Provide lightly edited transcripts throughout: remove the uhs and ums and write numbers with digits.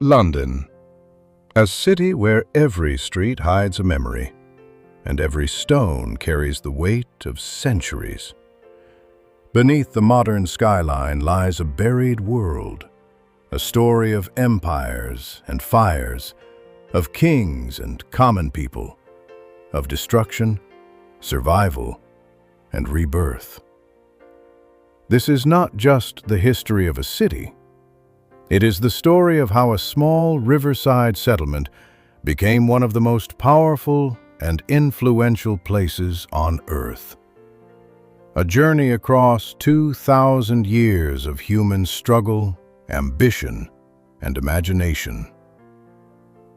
London, a city where every street hides a memory, and every stone carries the weight of centuries. Beneath the modern skyline lies a buried world, a story of empires and fires, of kings and common people, of destruction, survival, and rebirth. This is not just the history of a city. It is the story of how a small riverside settlement became one of the most powerful and influential places on Earth. A journey across 2,000 years of human struggle, ambition, and imagination.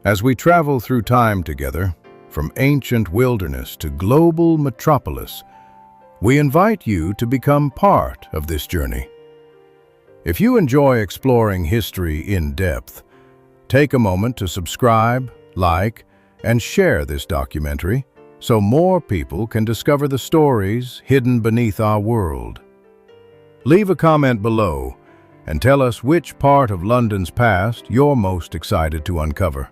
As we travel through time together, from ancient wilderness to global metropolis, we invite you to become part of this journey. If you enjoy exploring history in depth, take a moment to subscribe, like, and share this documentary so more people can discover the stories hidden beneath our world. Leave a comment below and tell us which part of London's past you're most excited to uncover.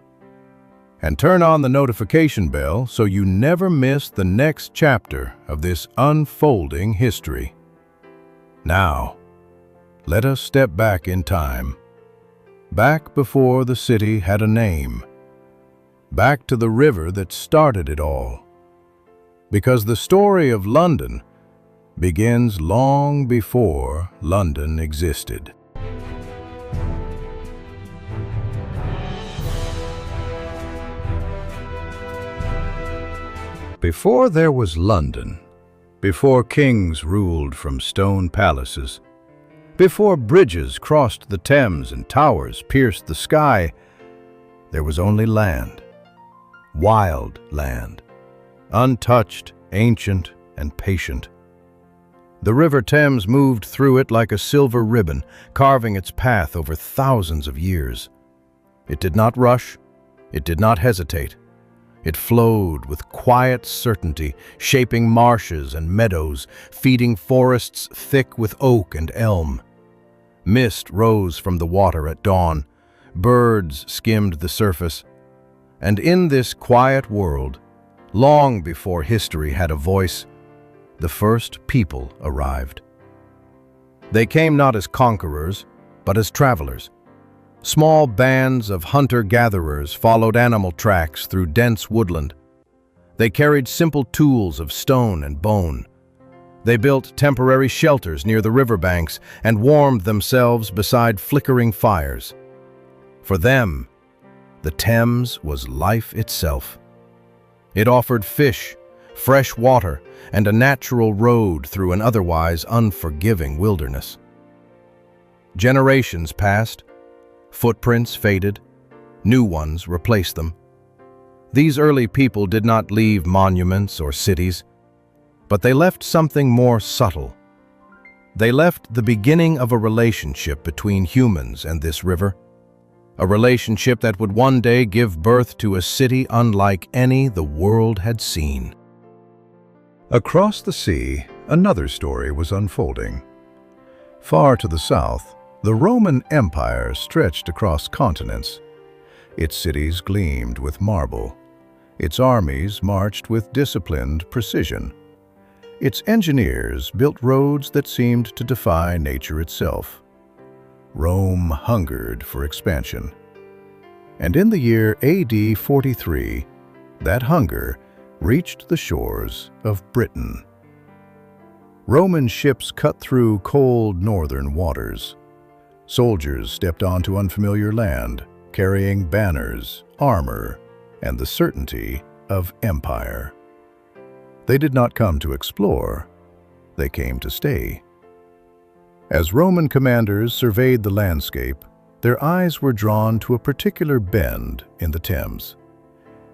And turn on the notification bell so you never miss the next chapter of this unfolding history. Now, let us step back in time, back before the city had a name, back to the river that started it all. Because the story of London begins long before London existed. Before there was London, before kings ruled from stone palaces, before bridges crossed the Thames and towers pierced the sky, there was only land, wild land, untouched, ancient, and patient. The River Thames moved through it like a silver ribbon, carving its path over thousands of years. It did not rush, it did not hesitate. It flowed with quiet certainty, shaping marshes and meadows, feeding forests thick with oak and elm. Mist rose from the water at dawn, birds skimmed the surface, and in this quiet world, long before history had a voice, the first people arrived. They came not as conquerors, but as travelers. Small bands of hunter-gatherers followed animal tracks through dense woodland. They carried simple tools of stone and bone. They built temporary shelters near the riverbanks and warmed themselves beside flickering fires. For them, the Thames was life itself. It offered fish, fresh water, and a natural road through an otherwise unforgiving wilderness. Generations passed, footprints faded, new ones replaced them. These early people did not leave monuments or cities, but they left something more subtle. They left the beginning of a relationship between humans and this river, a relationship that would one day give birth to a city unlike any the world had seen. Across the sea, another story was unfolding. Far to the south, the Roman Empire stretched across continents. Its cities gleamed with marble. Its armies marched with disciplined precision. Its engineers built roads that seemed to defy nature itself. Rome hungered for expansion. And in the year AD 43, that hunger reached the shores of Britain. Roman ships cut through cold northern waters. Soldiers stepped onto unfamiliar land, carrying banners, armor, and the certainty of empire. They did not come to explore, they came to stay. As Roman commanders surveyed the landscape, their eyes were drawn to a particular bend in the Thames.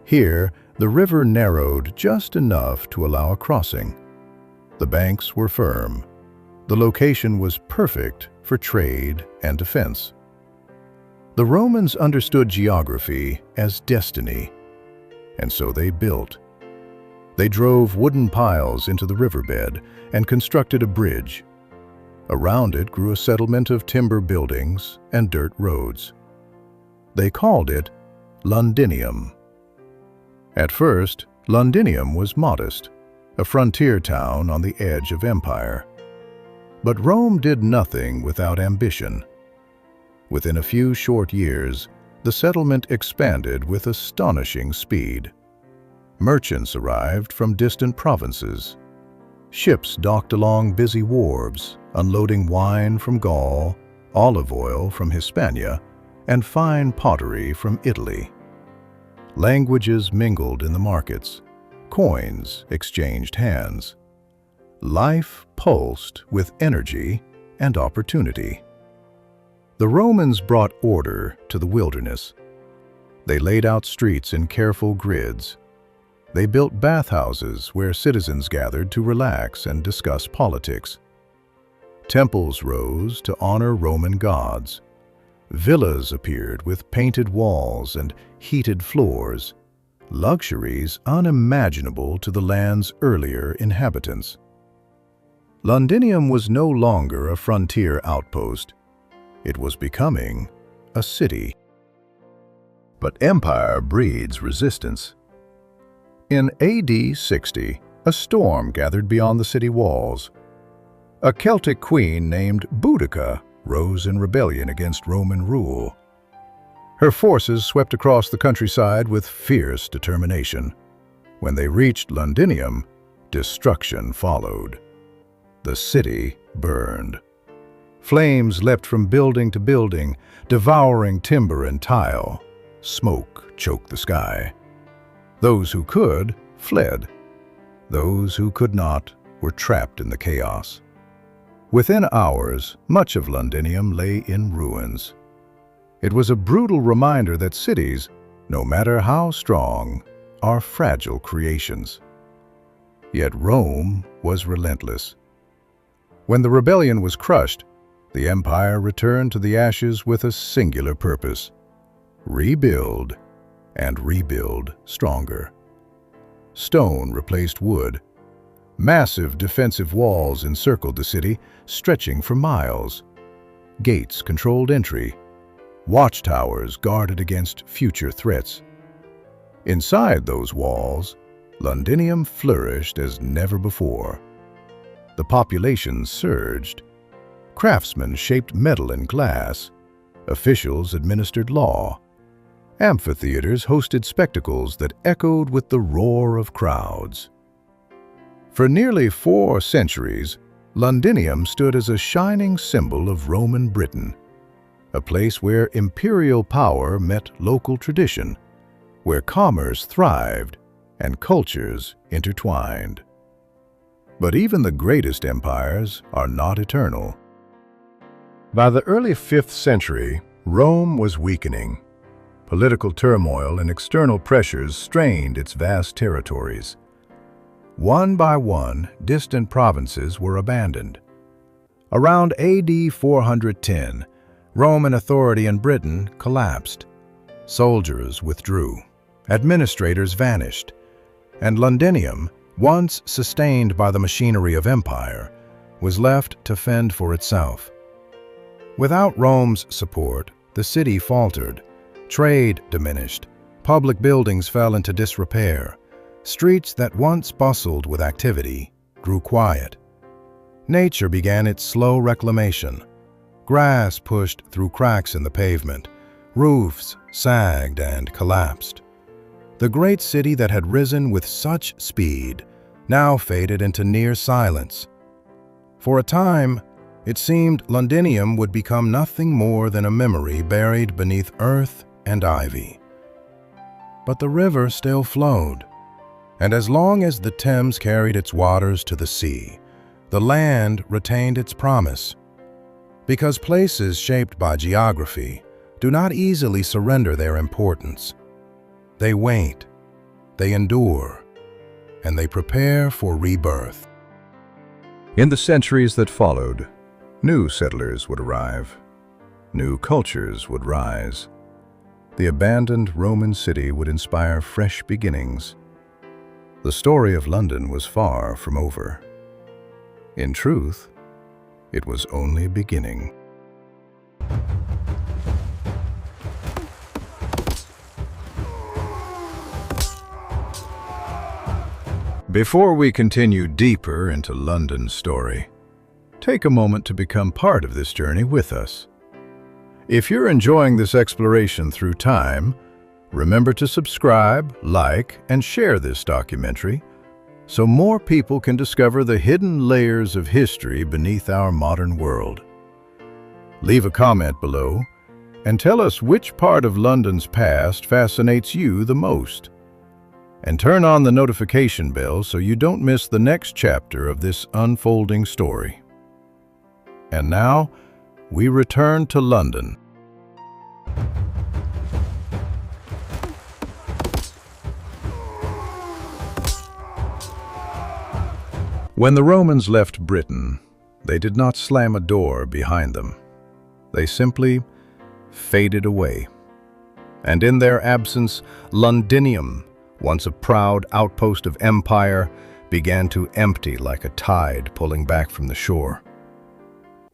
Here, the river narrowed just enough to allow a crossing. The banks were firm. The location was perfect for trade and defense. The Romans understood geography as destiny, and so they built. They drove wooden piles into the riverbed and constructed a bridge. Around it grew a settlement of timber buildings and dirt roads. They called it Londinium. At first, Londinium was modest, a frontier town on the edge of empire. But Rome did nothing without ambition. Within a few short years, the settlement expanded with astonishing speed. Merchants arrived from distant provinces. Ships docked along busy wharves, unloading wine from Gaul, olive oil from Hispania, and fine pottery from Italy. Languages mingled in the markets. Coins exchanged hands. Life pulsed with energy and opportunity. The Romans brought order to the wilderness. They laid out streets in careful grids. They built bathhouses where citizens gathered to relax and discuss politics. Temples rose to honor Roman gods. Villas appeared with painted walls and heated floors, luxuries unimaginable to the land's earlier inhabitants. Londinium was no longer a frontier outpost. It was becoming a city. But empire breeds resistance. In AD 60, a storm gathered beyond the city walls. A Celtic queen named Boudica rose in rebellion against Roman rule. Her forces swept across the countryside with fierce determination. When they reached Londinium, destruction followed. The city burned. Flames leapt from building to building, devouring timber and tile. Smoke choked the sky. Those who could fled. Those who could not were trapped in the chaos. Within hours, much of Londinium lay in ruins. It was a brutal reminder that cities, no matter how strong, are fragile creations. Yet Rome was relentless. When the rebellion was crushed, the empire returned to the ashes with a singular purpose: rebuild and rebuild stronger. Stone replaced wood. Massive defensive walls encircled the city, stretching for miles. Gates controlled entry. Watchtowers guarded against future threats. Inside those walls, Londinium flourished as never before. The population surged. Craftsmen shaped metal and glass. Officials administered law. Amphitheaters hosted spectacles that echoed with the roar of crowds. For nearly 4 centuries, Londinium stood as a shining symbol of Roman Britain, a place where imperial power met local tradition, where commerce thrived and cultures intertwined. But even the greatest empires are not eternal. By the early 5th century, Rome was weakening. Political turmoil and external pressures strained its vast territories. One by one, distant provinces were abandoned. Around AD 410, Roman authority in Britain collapsed. Soldiers withdrew. Administrators vanished. And Londinium, once sustained by the machinery of empire, was left to fend for itself. Without Rome's support, the city faltered. Trade diminished. Public buildings fell into disrepair. Streets that once bustled with activity grew quiet. Nature began its slow reclamation. Grass pushed through cracks in the pavement. Roofs sagged and collapsed. The great city that had risen with such speed now faded into near silence. For a time, it seemed Londinium would become nothing more than a memory buried beneath earth and ivy. But the river still flowed, and as long as the Thames carried its waters to the sea, the land retained its promise. Because places shaped by geography do not easily surrender their importance. They wait, they endure, and they prepare for rebirth. In the centuries that followed, new settlers would arrive. New cultures would rise. The abandoned Roman city would inspire fresh beginnings. The story of London was far from over. In truth, it was only beginning. Before we continue deeper into London's story, take a moment to become part of this journey with us. If you're enjoying this exploration through time, remember to subscribe, like, and share this documentary so more people can discover the hidden layers of history beneath our modern world. Leave a comment below and tell us which part of London's past fascinates you the most. And turn on the notification bell so you don't miss the next chapter of this unfolding story. And now, we return to London. When the Romans left Britain, they did not slam a door behind them. They simply faded away. And in their absence, Londinium, once a proud outpost of empire, began to empty like a tide pulling back from the shore.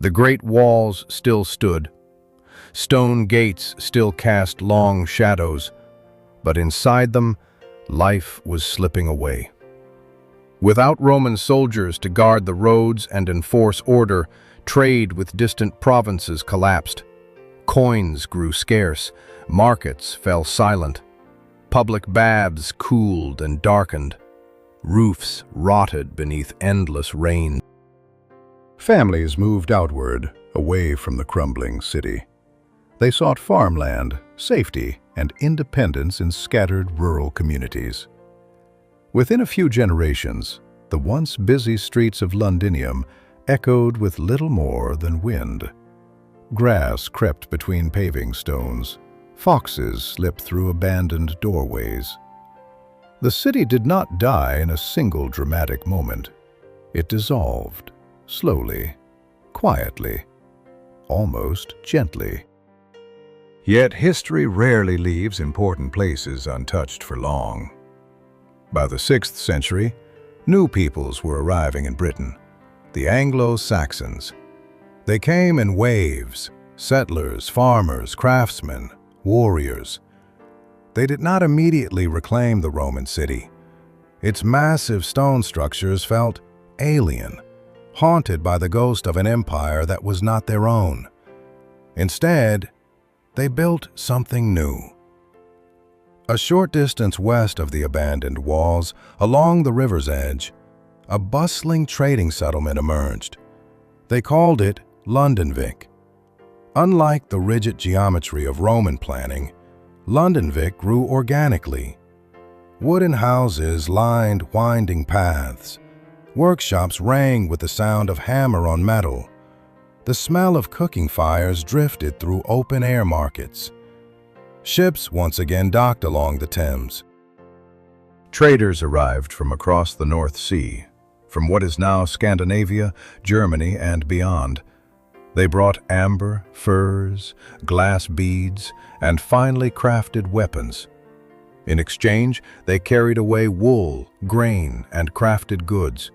The great walls still stood. Stone gates still cast long shadows, but inside them, life was slipping away. Without Roman soldiers to guard the roads and enforce order, trade with distant provinces collapsed. Coins grew scarce, markets fell silent. Public baths cooled and darkened. Roofs rotted beneath endless rain. Families moved outward, away from the crumbling city. They sought farmland, safety, and independence in scattered rural communities. Within a few generations, the once busy streets of Londinium echoed with little more than wind. Grass crept between paving stones. Foxes slipped through abandoned doorways. The city did not die in a single dramatic moment. It dissolved, slowly, quietly, almost gently. Yet history rarely leaves important places untouched for long. By the 6th century, new peoples were arriving in Britain, the Anglo-Saxons. They came in waves, settlers, farmers, craftsmen, warriors. They did not immediately reclaim the Roman city. Its massive stone structures felt alien, haunted by the ghost of an empire that was not their own. Instead, they built something new. A short distance west of the abandoned walls, along the river's edge, a bustling trading settlement emerged. They called it Londonvik. Unlike the rigid geometry of Roman planning, Londonvik grew organically. Wooden houses lined winding paths. Workshops rang with the sound of hammer on metal. The smell of cooking fires drifted through open-air markets. Ships once again docked along the Thames. Traders arrived from across the North Sea, from what is now Scandinavia, Germany, and beyond. They brought amber, furs, glass beads, and finely crafted weapons. In exchange, they carried away wool, grain, and crafted goods.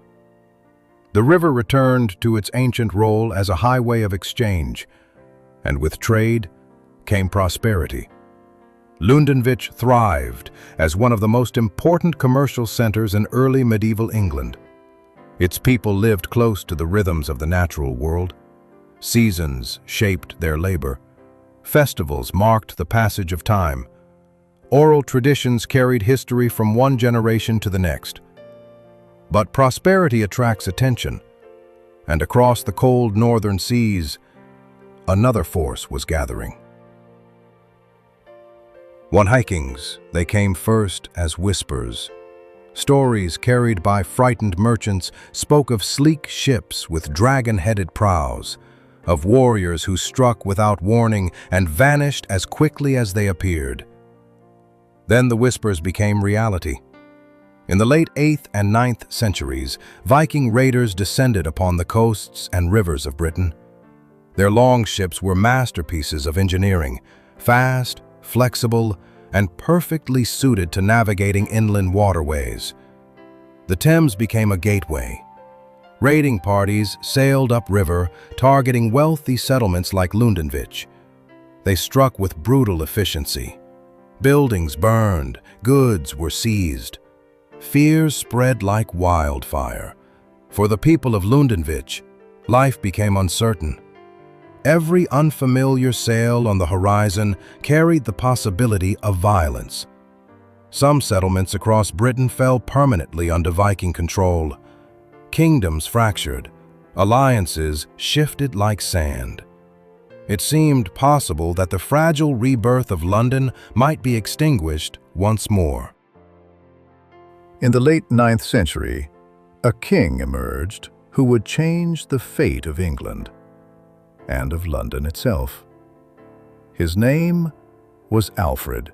The river returned to its ancient role as a highway of exchange, and with trade came prosperity. Londonvik thrived as one of the most important commercial centers in early medieval England. Its people lived close to the rhythms of the natural world. Seasons shaped their labor. Festivals marked the passage of time. Oral traditions carried history from one generation to the next. But prosperity attracts attention, and across the cold northern seas, another force was gathering. One hikings, they came first as whispers. Stories carried by frightened merchants spoke of sleek ships with dragon-headed prows, of warriors who struck without warning and vanished as quickly as they appeared. Then the whispers became reality. In the late 8th and 9th centuries, Viking raiders descended upon the coasts and rivers of Britain. Their longships were masterpieces of engineering, fast, flexible, and perfectly suited to navigating inland waterways. The Thames became a gateway. Raiding parties sailed upriver, targeting wealthy settlements like Londonvik. They struck with brutal efficiency. Buildings burned, goods were seized. fear spread like wildfire. For the people of Londonvich, life became uncertain. Every unfamiliar sail on the horizon carried the possibility of violence. Some settlements across Britain fell permanently under Viking control. Kingdoms fractured, alliances shifted like sand. It seemed possible that the fragile rebirth of London might be extinguished once more. In the late 9th century, a king emerged who would change the fate of England and of London itself. His name was Alfred.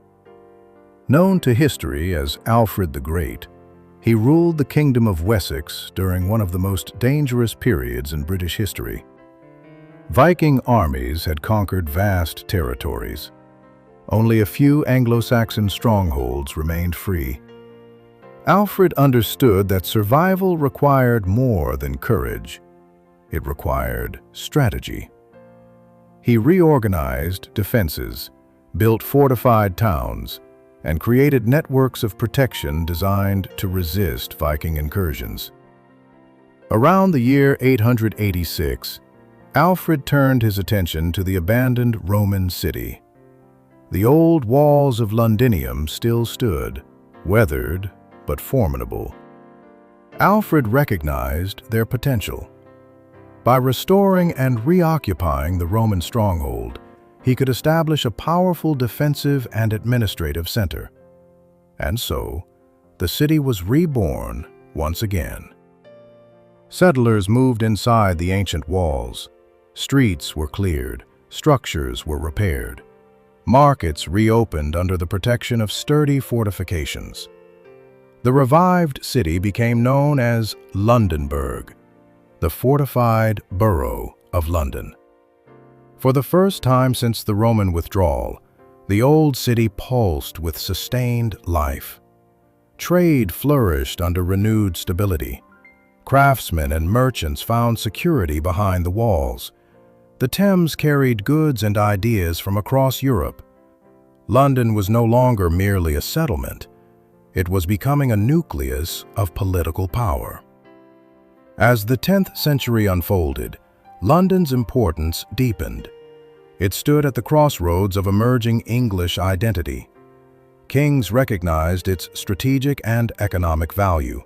Known to history as Alfred the Great, he ruled the Kingdom of Wessex during one of the most dangerous periods in British history. Viking armies had conquered vast territories. Only a few Anglo-Saxon strongholds remained free. Alfred understood that survival required more than courage. It required strategy. He reorganized defenses, built fortified towns, and created networks of protection designed to resist Viking incursions. Around the year 886, Alfred turned his attention to the abandoned Roman city. The old walls of Londinium still stood, weathered but formidable. Alfred recognized their potential. By restoring and reoccupying the Roman stronghold, he could establish a powerful defensive and administrative center. And so, the city was reborn once again. Settlers moved inside the ancient walls. Streets were cleared, structures were repaired. Markets reopened under the protection of sturdy fortifications. The revived city became known as Londonburg, the fortified borough of London. For the first time since the Roman withdrawal, the old city pulsed with sustained life. Trade flourished under renewed stability. Craftsmen and merchants found security behind the walls. The Thames carried goods and ideas from across Europe. London was no longer merely a settlement. It was becoming a nucleus of political power. As the 10th century unfolded, London's importance deepened. It stood at the crossroads of emerging English identity. Kings recognized its strategic and economic value.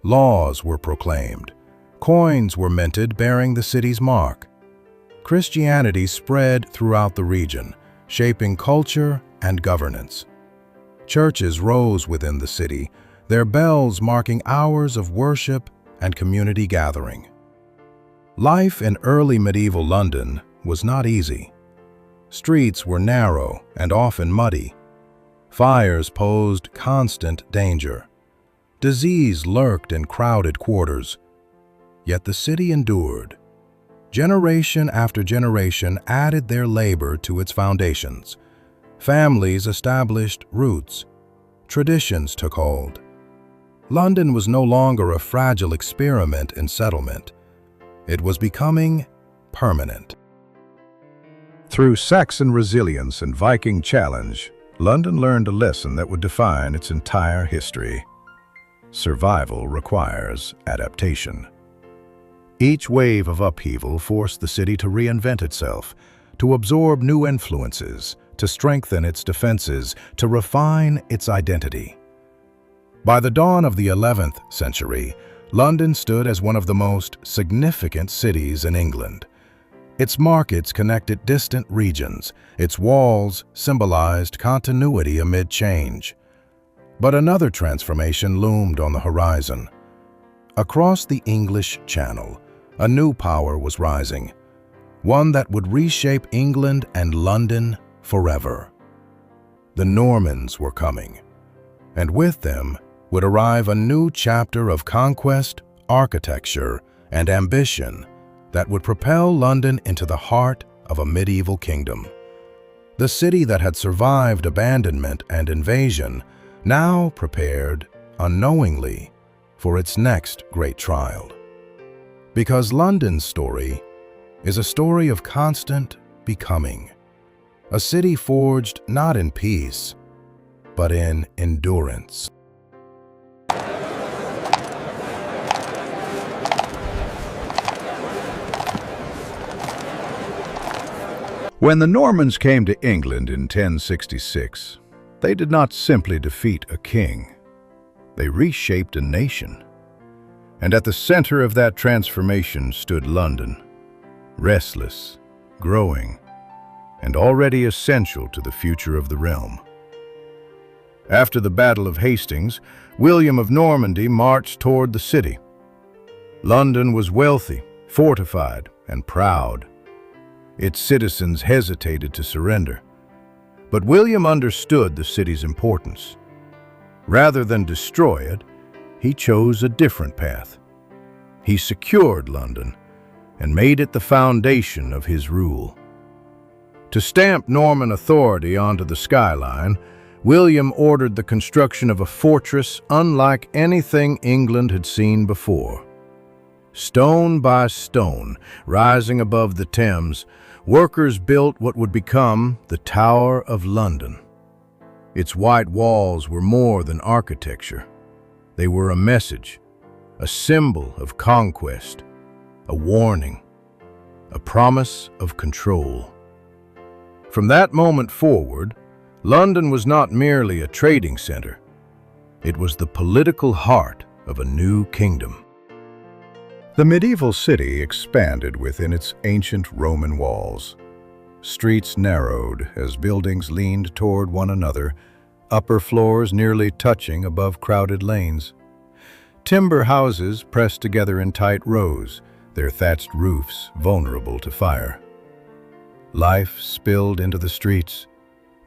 Laws were proclaimed. Coins were minted bearing the city's mark. Christianity spread throughout the region, shaping culture and governance. Churches rose within the city, their bells marking hours of worship and community gathering. Life in early medieval London was not easy. Streets were narrow and often muddy. Fires posed constant danger. Disease lurked in crowded quarters. Yet the city endured. Generation after generation added their labor to its foundations. Families established roots. Traditions took hold. London was no longer a fragile experiment in settlement. It was becoming permanent. Through Saxon resilience and Viking challenge, London learned a lesson that would define its entire history. Survival requires adaptation. Each wave of upheaval forced the city to reinvent itself, to absorb new influences, to strengthen its defenses, to refine its identity. By the dawn of the 11th century, London stood as one of the most significant cities in England. Its markets connected distant regions. Its walls symbolized continuity amid change. But another transformation loomed on the horizon. Across the English Channel, a new power was rising, one that would reshape England and London forever. The Normans were coming, and with them would arrive a new chapter of conquest, architecture, and ambition that would propel London into the heart of a medieval kingdom. The city that had survived abandonment and invasion now prepared, unknowingly, for its next great trial. Because London's story is a story of constant becoming, a city forged not in peace, but in endurance. When the Normans came to England in 1066, they did not simply defeat a king. They reshaped a nation. And at the center of that transformation stood London, restless, growing, and already essential to the future of the realm. After the Battle of Hastings, William of Normandy marched toward the city. London was wealthy, fortified, and proud. Its citizens hesitated to surrender. But William understood the city's importance. Rather than destroy it, he chose a different path. He secured London and made it the foundation of his rule. To stamp Norman authority onto the skyline, William ordered the construction of a fortress unlike anything England had seen before. Stone by stone, rising above the Thames, workers built what would become the Tower of London. Its white walls were more than architecture. They were a message, a symbol of conquest, a warning, a promise of control. From that moment forward, London was not merely a trading center. It was the political heart of a new kingdom. The medieval city expanded within its ancient Roman walls. Streets narrowed as buildings leaned toward one another, upper floors nearly touching above crowded lanes. Timber houses pressed together in tight rows, their thatched roofs vulnerable to fire. Life spilled into the streets.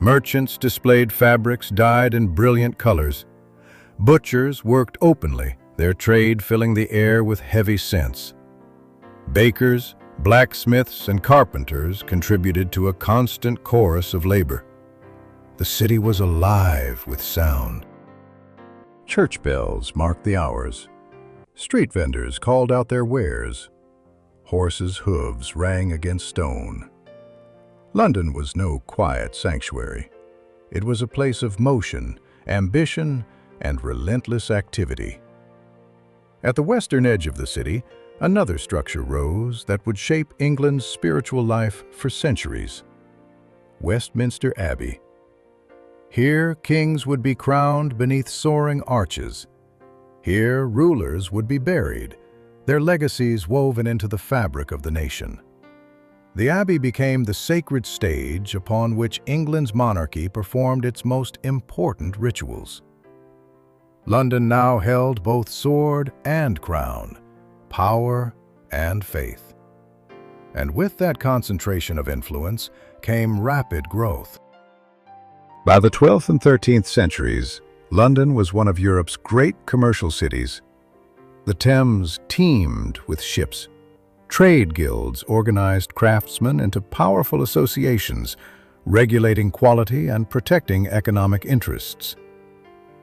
Merchants displayed fabrics dyed in brilliant colors. Butchers worked openly, their trade filling the air with heavy scents. Bakers, blacksmiths, and carpenters contributed to a constant chorus of labor. The city was alive with sound. Church bells marked the hours. Street vendors called out their wares. Horses' hooves rang against stone. London was no quiet sanctuary. It was a place of motion, ambition, and relentless activity. At the western edge of the city, another structure rose that would shape England's spiritual life for centuries: Westminster Abbey. Here, kings would be crowned beneath soaring arches. Here, rulers would be buried, their legacies woven into the fabric of the nation. The Abbey became the sacred stage upon which England's monarchy performed its most important rituals. London now held both sword and crown, power and faith. And with that concentration of influence came rapid growth. By the 12th and 13th centuries, London was one of Europe's great commercial cities. The Thames teemed with ships. Trade guilds organized craftsmen into powerful associations, regulating quality and protecting economic interests.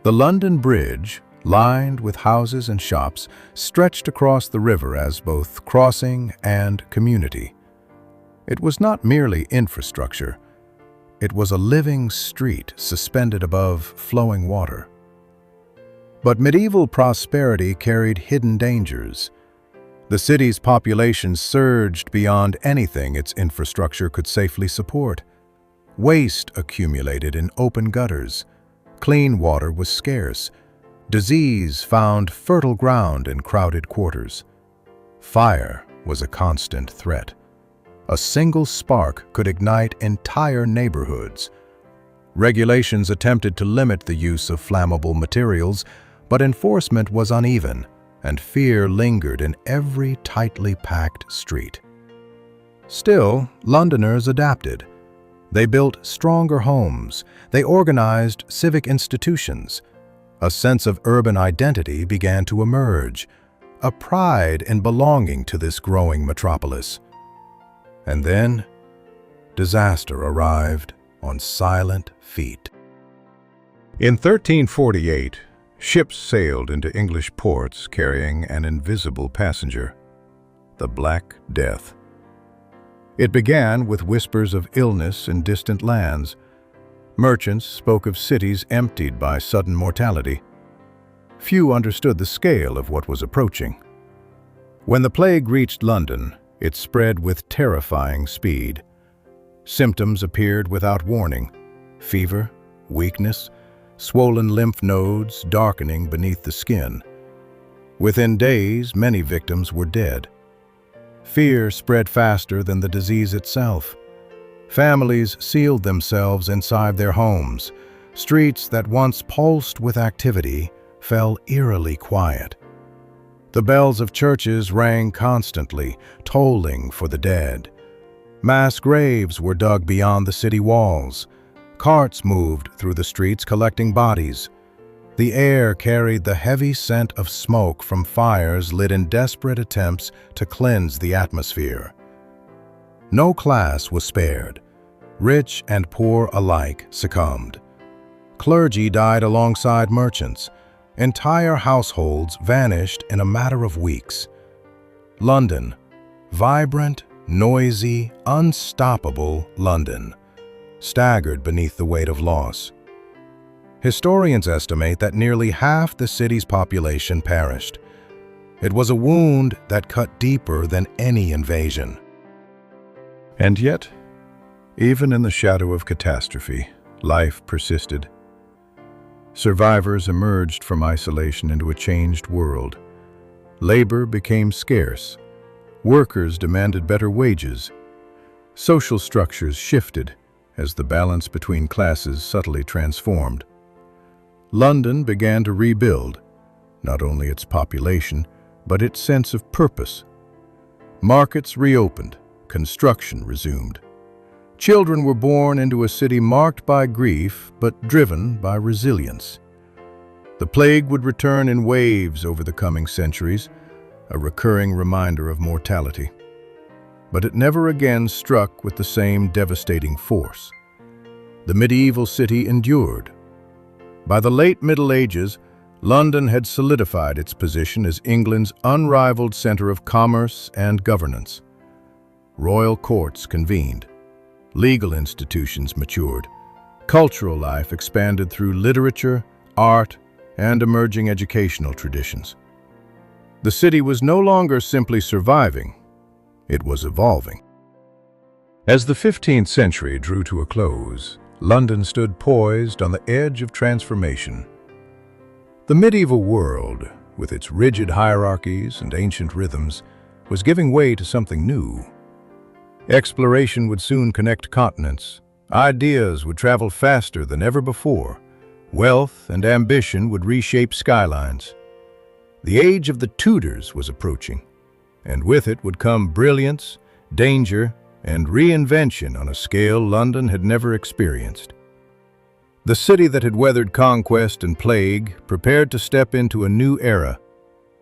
The London Bridge, lined with houses and shops, stretched across the river as both crossing and community. It was not merely infrastructure. It was a living street suspended above flowing water. But medieval prosperity carried hidden dangers. The city's population surged beyond anything its infrastructure could safely support. Waste accumulated in open gutters. Clean water was scarce. Disease found fertile ground in crowded quarters. Fire was a constant threat. A single spark could ignite entire neighborhoods. Regulations attempted to limit the use of flammable materials, but enforcement was uneven, and fear lingered in every tightly packed street. Still, Londoners adapted. They built stronger homes. They organized civic institutions. A sense of urban identity began to emerge, a pride in belonging to this growing metropolis. And then, disaster arrived on silent feet. In 1348, ships sailed into English ports carrying an invisible passenger, the Black Death. It began with whispers of illness in distant lands. Merchants spoke of cities emptied by sudden mortality. Few understood the scale of what was approaching. When the plague reached London, it spread with terrifying speed. Symptoms appeared without warning: fever, weakness, swollen lymph nodes darkening beneath the skin. Within days, many victims were dead. Fear spread faster than the disease itself. Families sealed themselves inside their homes. Streets that once pulsed with activity fell eerily quiet. The bells of churches rang constantly, tolling for the dead. Mass graves were dug beyond the city walls. Carts moved through the streets collecting bodies. The air carried the heavy scent of smoke from fires lit in desperate attempts to cleanse the atmosphere. No class was spared. Rich and poor alike succumbed. Clergy died alongside merchants. Entire households vanished in a matter of weeks. London, vibrant, noisy, unstoppable London, staggered beneath the weight of loss. Historians estimate that nearly half the city's population perished. It was a wound that cut deeper than any invasion. And yet, even in the shadow of catastrophe, life persisted. Survivors emerged from isolation into a changed world. Labor became scarce. Workers demanded better wages. Social structures shifted as the balance between classes subtly transformed. London began to rebuild, not only its population, but its sense of purpose. Markets reopened, construction resumed. Children were born into a city marked by grief, but driven by resilience. The plague would return in waves over the coming centuries, a recurring reminder of mortality. But it never again struck with the same devastating force. The medieval city endured. By the late Middle Ages, London had solidified its position as England's unrivaled center of commerce and governance. Royal courts convened. Legal institutions matured. Cultural life expanded through literature, art, and emerging educational traditions. The city was no longer simply surviving, it was evolving. As the 15th century drew to a close, London stood poised on the edge of transformation. The medieval world, with its rigid hierarchies and ancient rhythms, was giving way to something new. Exploration would soon connect continents. Ideas would travel faster than ever before. Wealth and ambition would reshape skylines. The age of the Tudors was approaching, and with it would come brilliance, danger, and reinvention on a scale London had never experienced. The city that had weathered conquest and plague prepared to step into a new era,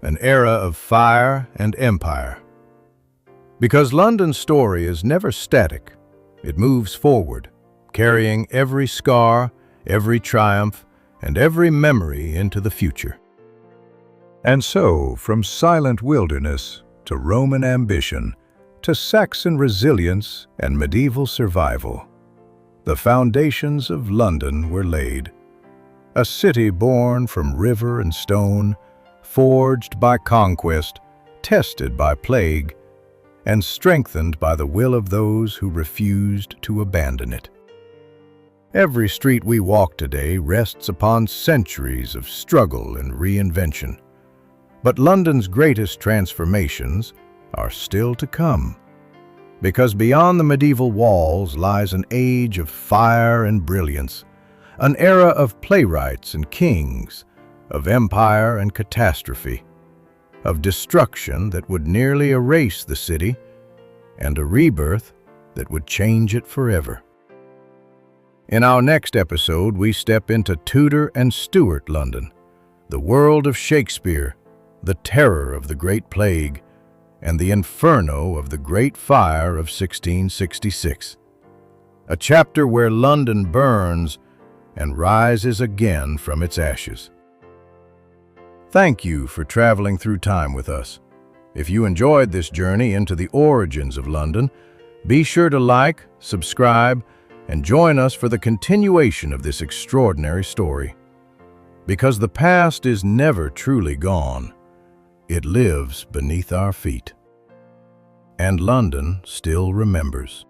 an era of fire and empire. Because London's story is never static, it moves forward, carrying every scar, every triumph, and every memory into the future. And so, from silent wilderness to Roman ambition, to Saxon resilience and medieval survival, the foundations of London were laid. A city born from river and stone, forged by conquest, tested by plague, and strengthened by the will of those who refused to abandon it. Every street we walk today rests upon centuries of struggle and reinvention. But London's greatest transformations are still to come. Because beyond the medieval walls lies an age of fire and brilliance, an era of playwrights and kings, of empire and catastrophe, of destruction that would nearly erase the city, and a rebirth that would change it forever. In our next episode, we step into Tudor and Stuart London, the world of Shakespeare, the terror of the Great Plague, and the inferno of the Great Fire of 1666. A chapter where London burns and rises again from its ashes. Thank you for traveling through time with us. If you enjoyed this journey into the origins of London, be sure to like, subscribe, and join us for the continuation of this extraordinary story. Because the past is never truly gone, it lives beneath our feet. And London still remembers.